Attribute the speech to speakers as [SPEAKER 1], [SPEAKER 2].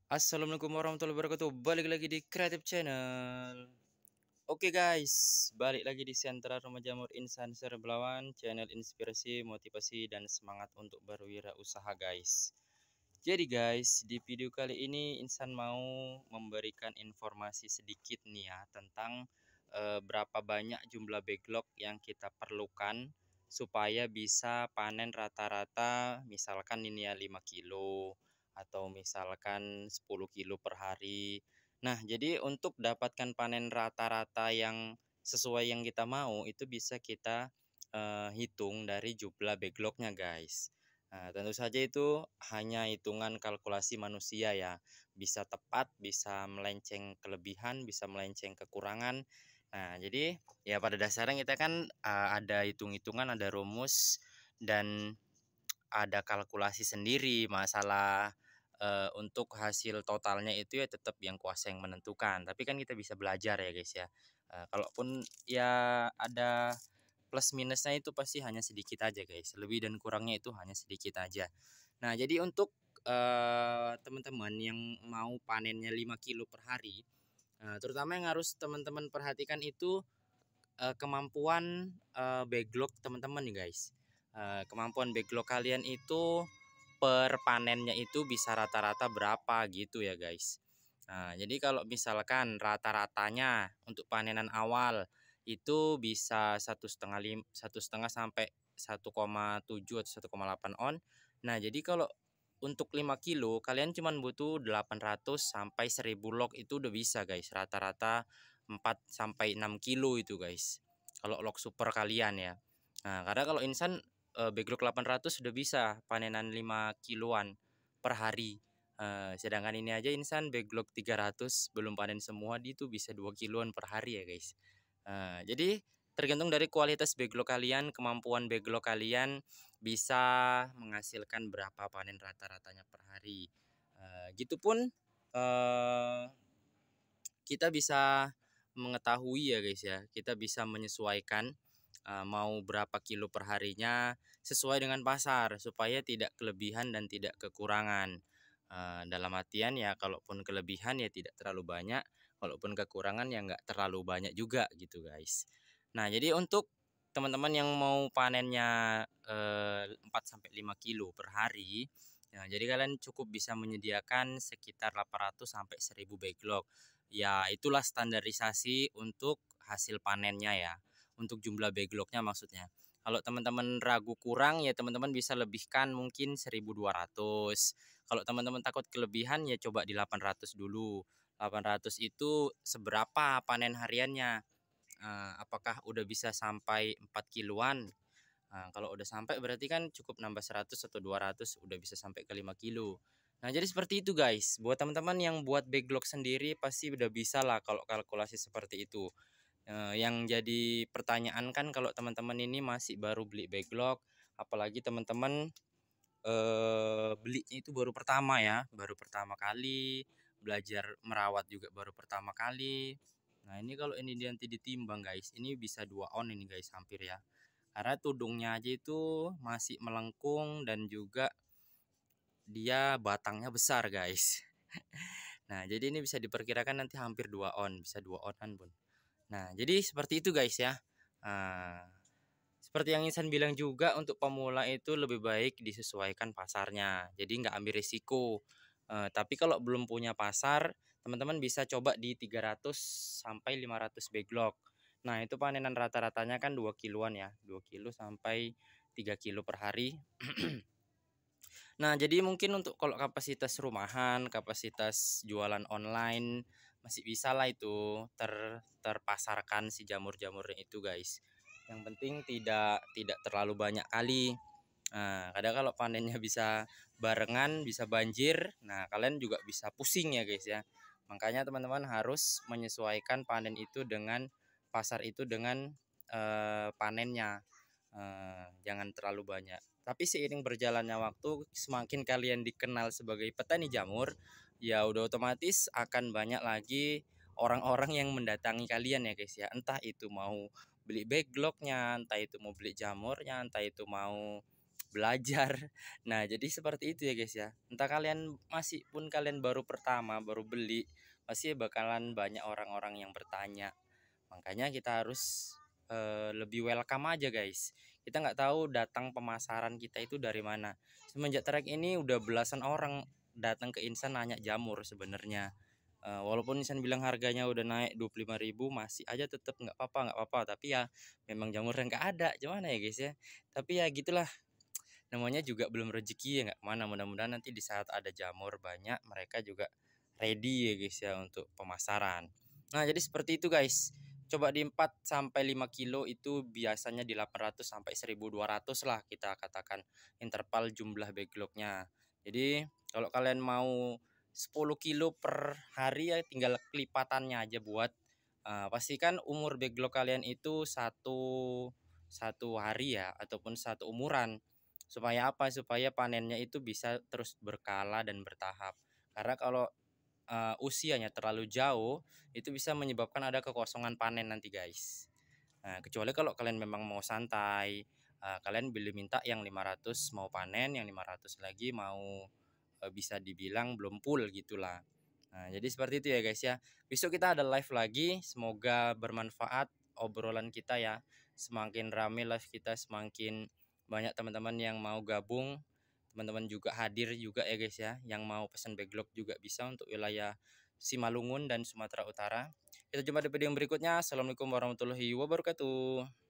[SPEAKER 1] Assalamualaikum warahmatullahi wabarakatuh. Balik lagi di Creative Channel. Oke guys, balik lagi di Sentra Rumah Jamur Insan Serbelawan, channel inspirasi, motivasi, dan semangat untuk berwirausaha guys. Jadi guys, di video kali ini Insan mau memberikan informasi sedikit nih ya tentang berapa banyak jumlah backlog yang kita perlukan supaya bisa panen rata-rata misalkan ini ya 5 kilo atau misalkan 10 kilo per hari. Nah, jadi untuk dapatkan panen rata-rata yang sesuai yang kita mau itu bisa kita hitung dari jumlah backlognya guys. Nah, tentu saja itu hanya hitungan kalkulasi manusia ya. Bisa tepat, bisa melenceng kelebihan, bisa melenceng kekurangan. Nah, jadi ya pada dasarnya kita kan ada hitung-hitungan, ada rumus dan ada kalkulasi sendiri masalah untuk hasil totalnya itu ya tetap yang kuasa yang menentukan. Tapi kan kita bisa belajar ya guys ya. Kalaupun ya ada plus minusnya itu pasti hanya sedikit aja guys. Lebih dan kurangnya itu hanya sedikit aja. Nah, jadi untuk teman-teman yang mau panennya 5 kilo per hari, terutama yang harus teman-teman perhatikan itu kemampuan backlog teman-teman nih guys. Kemampuan backlog kalian itu per panennya itu bisa rata-rata berapa gitu ya guys. Nah, jadi kalau misalkan rata-ratanya untuk panenan awal itu bisa 1,5 sampai 1,7 atau 1,8 on. Nah, jadi kalau untuk 5 kilo kalian cuma butuh 800 sampai 1000 log itu udah bisa guys. Rata-rata 4 sampai 6 kilo itu guys. Kalau log super kalian ya. Nah, karena kalau insan backlog 800 sudah bisa panenan 5 kiloan per hari. Sedangkan ini aja insan backlog 300 belum panen semua dia itu bisa 2 kiloan per hari ya guys. Jadi tergantung dari kualitas backlog kalian, kemampuan backlog kalian bisa menghasilkan berapa panen rata-ratanya per hari. Gitupun kita bisa mengetahui ya guys ya, kita bisa menyesuaikan mau berapa kilo per harinya sesuai dengan pasar supaya tidak kelebihan dan tidak kekurangan. Dalam artian ya kalaupun kelebihan ya tidak terlalu banyak, kalaupun kekurangan ya nggak terlalu banyak juga gitu guys. Nah, jadi untuk teman-teman yang mau panennya 4 sampai 5 kilo per hari, ya, jadi kalian cukup bisa menyediakan sekitar 800 sampai 1000 backlog. Ya, itulah standarisasi untuk hasil panennya ya. Untuk jumlah backlognya maksudnya. Kalau teman-teman ragu kurang ya teman-teman bisa lebihkan mungkin 1200. Kalau teman-teman takut kelebihan ya coba di 800 dulu. 800 itu seberapa panen hariannya? Apakah udah bisa sampai 4 kiloan? Kalau udah sampai berarti kan cukup nambah 100 atau 200 udah bisa sampai ke 5 kilo. Nah, jadi seperti itu guys. Buat teman-teman yang buat backlog sendiri pasti udah bisa lah kalau kalkulasi seperti itu. Yang jadi pertanyaan kan kalau teman-teman ini masih baru beli backlog, apalagi teman-teman belinya itu baru pertama ya, baru pertama kali, belajar merawat juga baru pertama kali. Nah, ini kalau ini nanti ditimbang guys, ini bisa 2 on ini guys hampir ya. Karena tudungnya aja itu masih melengkung dan juga dia batangnya besar guys. Nah, jadi ini bisa diperkirakan nanti hampir 2 on, bisa 2 onan pun. Nah, jadi seperti itu guys ya. Nah, seperti yang Insan bilang juga untuk pemula itu lebih baik disesuaikan pasarnya. Jadi nggak ambil risiko. Tapi kalau belum punya pasar, teman-teman bisa coba di 300 sampai 500 backlog. Nah, itu panenan rata-ratanya kan 2 kiloan ya, 2 kilo sampai 3 kilo per hari. Nah, jadi mungkin untuk kalau kapasitas rumahan, kapasitas jualan online masih bisa lah itu terpasarkan si jamur-jamurnya itu, guys. Yang penting tidak terlalu banyak kali. Nah, kadang kalau panennya bisa barengan, bisa banjir, nah kalian juga bisa pusing ya, guys ya. Makanya teman-teman harus menyesuaikan panen itu dengan pasar itu dengan panennya. Jangan terlalu banyak. Tapi seiring berjalannya waktu, semakin kalian dikenal sebagai petani jamur, ya udah otomatis akan banyak lagi orang-orang yang mendatangi kalian ya guys ya. Entah itu mau beli backlognya, entah itu mau beli jamurnya, entah itu mau belajar. Nah, jadi seperti itu ya guys ya. Entah kalian masih pun kalian baru pertama, baru beli, pasti bakalan banyak orang-orang yang bertanya. Makanya kita harus lebih welcome aja guys. Kita nggak tahu datang pemasaran kita itu dari mana. Semenjak trek ini udah belasan orang datang ke Insan nanya jamur sebenarnya. Walaupun Insan bilang harganya udah naik 25.000, masih aja tetap nggak apa-apa. Tapi ya memang jamurnya nggak ada, gimana ya guys ya. Tapi ya gitulah, namanya juga belum rezeki ya nggak mana, mudah-mudahan nanti di saat ada jamur banyak mereka juga ready ya guys ya untuk pemasaran. Nah, jadi seperti itu guys. Coba di 4 sampai 5 kilo itu biasanya di 800 sampai 1.200 lah kita katakan interval jumlah backlognya. Jadi kalau kalian mau 10 kilo per hari ya tinggal kelipatannya aja buat pastikan umur backlog kalian itu satu hari ya ataupun satu umuran. Supaya apa? Supaya panennya itu bisa terus berkala dan bertahap. Karena kalau usianya terlalu jauh, itu bisa menyebabkan ada kekosongan panen nanti guys. Nah, kecuali kalau kalian memang mau santai, kalian minta yang 500 mau panen, yang 500 lagi mau bisa dibilang belum full gitulah. Nah, jadi seperti itu ya guys ya. Besok kita ada live lagi, semoga bermanfaat obrolan kita ya. Semakin rame live kita, semakin banyak teman-teman yang mau gabung, teman-teman juga hadir juga ya guys ya, yang mau pesan backlog juga bisa untuk wilayah Simalungun dan Sumatera Utara. Kita jumpa di video yang berikutnya. Assalamualaikum warahmatullahi wabarakatuh.